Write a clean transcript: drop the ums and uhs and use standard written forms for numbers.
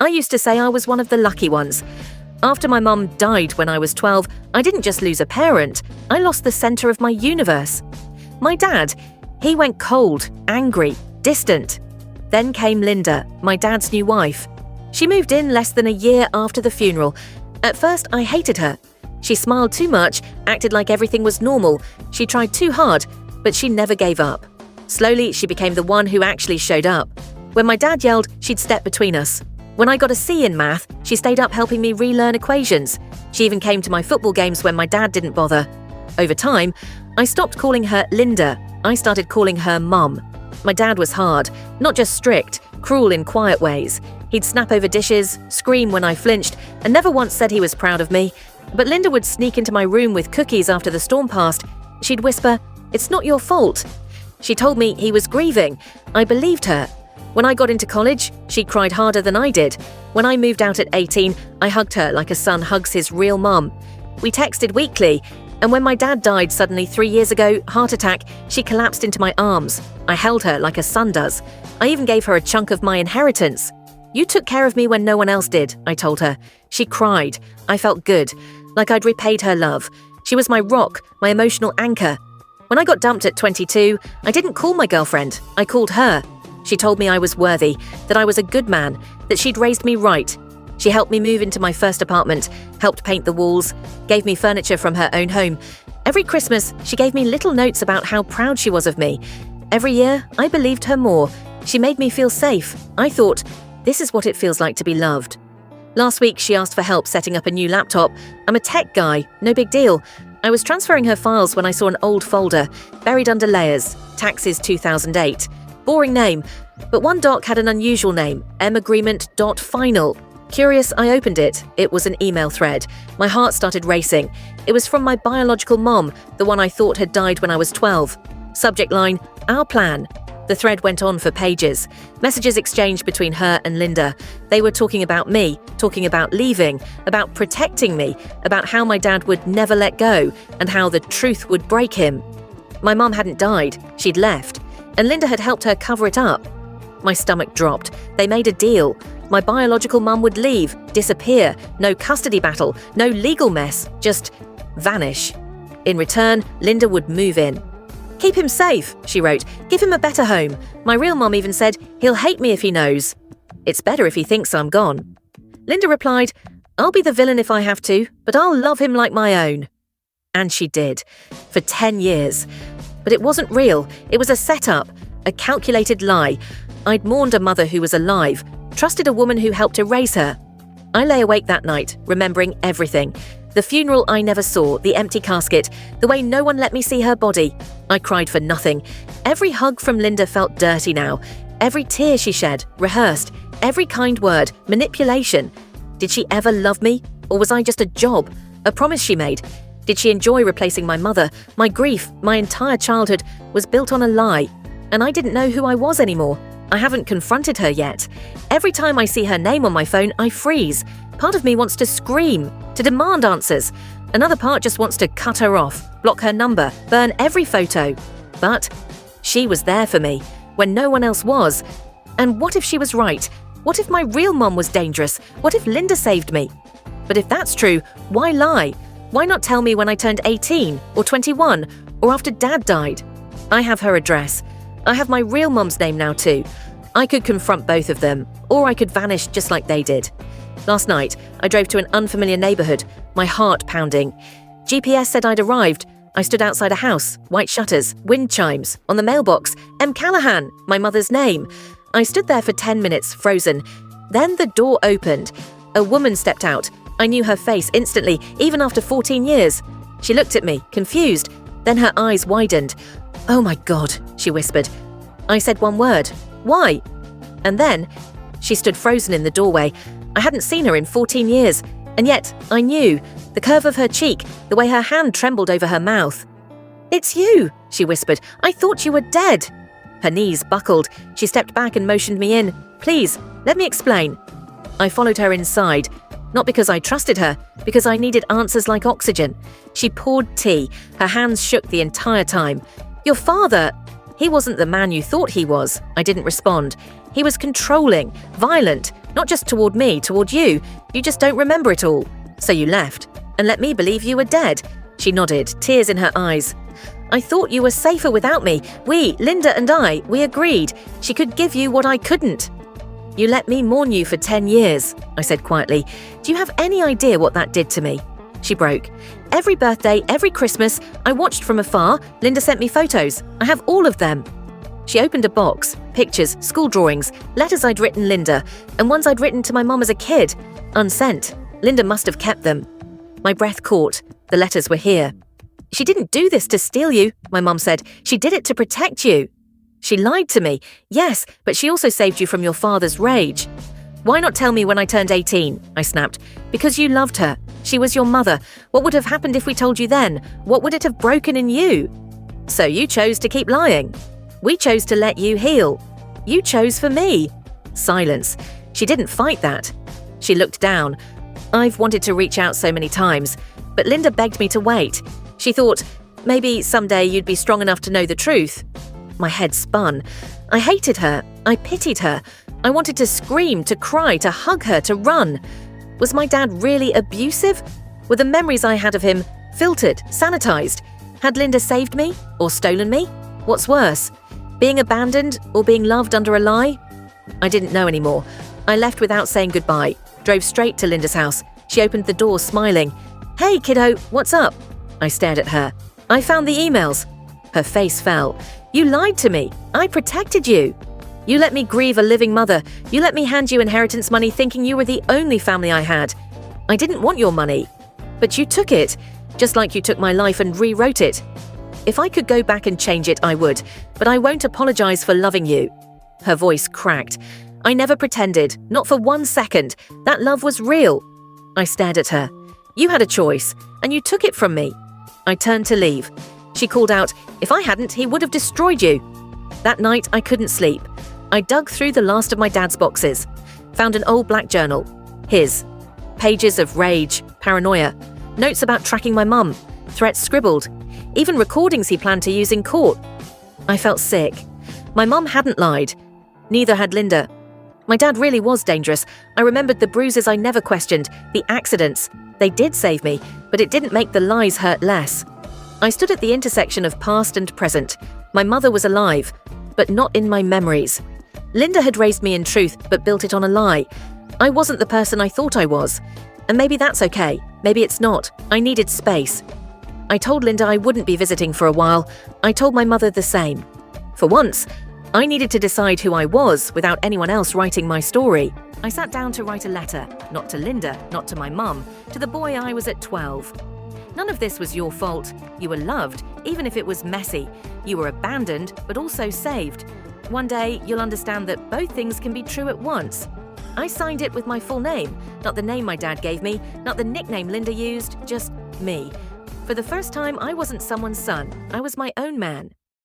I used to say I was one of the lucky ones. After my mum died when I was 12, I didn't just lose a parent, I lost the center of my universe. My dad, he went cold, angry, distant. Then came Linda, my dad's new wife. She moved in less than a year after the funeral. At first, I hated her. She smiled too much, acted like everything was normal. She tried too hard, but she never gave up. Slowly, she became the one who actually showed up. When my dad yelled, she'd step between us. When I got a C in math, she stayed up helping me relearn equations. She even came to my football games when my dad didn't bother. Over time, I stopped calling her Linda. I started calling her Mum. My dad was hard, not just strict, cruel in quiet ways. He'd snap over dishes, scream when I flinched, and never once said he was proud of me. But Linda would sneak into my room with cookies after the storm passed. She'd whisper, "It's not your fault." She told me he was grieving. I believed her. When I got into college, she cried harder than I did. When I moved out at 18, I hugged her like a son hugs his real mum. We texted weekly, and when my dad died suddenly 3 years ago, heart attack, she collapsed into my arms. I held her like a son does. I even gave her a chunk of my inheritance. "You took care of me when no one else did," I told her. She cried. I felt good, like I'd repaid her love. She was my rock, my emotional anchor. When I got dumped at 22, I didn't call my girlfriend. I called her. She told me I was worthy, that I was a good man, that she'd raised me right. She helped me move into my first apartment, helped paint the walls, gave me furniture from her own home. Every Christmas, she gave me little notes about how proud she was of me. Every year, I believed her more. She made me feel safe. I thought, this is what it feels like to be loved. Last week, she asked for help setting up a new laptop. I'm a tech guy, no big deal. I was transferring her files when I saw an old folder, buried under layers, taxes 2008. Boring name, but one doc had an unusual name, magreement.final. Curious, I opened it. It was an email thread. My heart started racing. It was from my biological mom, the one I thought had died when I was 12. Subject line, our plan. The thread went on for pages. Messages exchanged between her and Linda. They were talking about me, talking about leaving, about protecting me, about how my dad would never let go, and how the truth would break him. My mum hadn't died. She'd left. And Linda had helped her cover it up. My stomach dropped. They made a deal. My biological mum would leave, disappear, no custody battle, no legal mess, just vanish. In return, Linda would move in. "Keep him safe," she wrote. "Give him a better home. My real mum even said, he'll hate me if he knows. It's better if he thinks I'm gone." Linda replied, "I'll be the villain if I have to, but I'll love him like my own." And she did. For 10 years. But it wasn't real. It was a setup, a calculated lie. I'd mourned a mother who was alive, trusted a woman who helped to raise her. I lay awake that night, remembering everything. The funeral I never saw, the empty casket, the way no one let me see her body. I cried for nothing. Every hug from Linda felt dirty now. Every tear she shed, rehearsed. Every kind word, manipulation. Did she ever love me? Or was I just a job? A promise she made? Did she enjoy replacing my mother? My grief, my entire childhood, was built on a lie. And I didn't know who I was anymore. I haven't confronted her yet. Every time I see her name on my phone, I freeze. Part of me wants to scream, to demand answers. Another part just wants to cut her off, block her number, burn every photo. But she was there for me, when no one else was. And what if she was right? What if my real mom was dangerous? What if Linda saved me? But if that's true, why lie? Why not tell me when I turned 18 or 21 or after Dad died? I have her address. I have my real mum's name now too. I could confront both of them, or I could vanish just like they did. Last night, I drove to an unfamiliar neighborhood, my heart pounding. GPS said I'd arrived. I stood outside a house, white shutters, wind chimes. On the mailbox, M. Callahan, my mother's name. I stood there for 10 minutes, frozen. Then the door opened. A woman stepped out. I knew her face instantly, even after 14 years. She looked at me, confused. Then her eyes widened. "Oh my God," she whispered. I said one word. "Why?" And then she stood frozen in the doorway. I hadn't seen her in 14 years. And yet I knew. The curve of her cheek, the way her hand trembled over her mouth. "It's you," she whispered. "I thought you were dead." Her knees buckled. She stepped back and motioned me in. "Please, let me explain." I followed her inside. Not because I trusted her, because I needed answers like oxygen. She poured tea. Her hands shook the entire time. "Your father, he wasn't the man you thought he was." I didn't respond. "He was controlling, violent, Not just toward me, toward you. You just don't remember it all. So you left and let me believe you were dead." She nodded, tears in her eyes. "I thought you were safer without me. Linda and I, we agreed. She could give you what I couldn't." "You let me mourn you for 10 years, I said quietly. "Do you have any idea what that did to me?" She broke. "Every birthday, every Christmas, I watched from afar. Linda sent me photos. I have all of them." She opened a box, pictures, school drawings, letters I'd written Linda, and ones I'd written to my mom as a kid. Unsent. Linda must have kept them. My breath caught. The letters were here. "She didn't do this to steal you," my mom said. "She did it to protect you." "She lied to me. Yes, but she also saved you from your father's rage." "Why not tell me when I turned 18? I snapped. "Because you loved her. She was your mother. What would have happened if we told you then? What would it have broken in you?" "So you chose to keep lying. We chose to let you heal. You chose for me." Silence. She didn't fight that. She looked down. "I've wanted to reach out so many times, but Linda begged me to wait. She thought, maybe someday you'd be strong enough to know the truth." My head spun. I hated her. I pitied her. I wanted to scream, to cry, to hug her, to run. Was my dad really abusive? Were the memories I had of him filtered, sanitized? Had Linda saved me or stolen me? What's worse, being abandoned or being loved under a lie? I didn't know anymore. I left without saying goodbye, drove straight to Linda's house. She opened the door smiling. "Hey, kiddo, what's up?" I stared at her. "I found the emails." Her face fell. "You lied to me. I protected you. You let me grieve a living mother. You let me hand you inheritance money thinking you were the only family I had. I didn't want your money. But you took it, just like you took my life and rewrote it. If I could go back and change it, I would, but I won't apologize for loving you." Her voice cracked. "I never pretended, not for 1 second. That love was real." I stared at her. "You had a choice, and you took it from me." I turned to leave. She called out, "If I hadn't, he would have destroyed you." That night, I couldn't sleep. I dug through the last of my dad's boxes, found an old black journal, his. Pages of rage, paranoia, notes about tracking my mum, threats scribbled, even recordings he planned to use in court. I felt sick. My mum hadn't lied. Neither had Linda. My dad really was dangerous. I remembered the bruises I never questioned, the accidents. They did save me, but it didn't make the lies hurt less. I stood at the intersection of past and present. My mother was alive, but not in my memories. Linda had raised me in truth, but built it on a lie. I wasn't the person I thought I was. And maybe that's okay. Maybe it's not. I needed space. I told Linda I wouldn't be visiting for a while. I told my mother the same. For once, I needed to decide who I was without anyone else writing my story. I sat down to write a letter, not to Linda, not to my mum, to the boy I was at 12. None of this was your fault. You were loved, even if it was messy. You were abandoned, but also saved. One day, you'll understand that both things can be true at once. I signed it with my full name, not the name my dad gave me, not the nickname Linda used, just me. For the first time, I wasn't someone's son. I was my own man.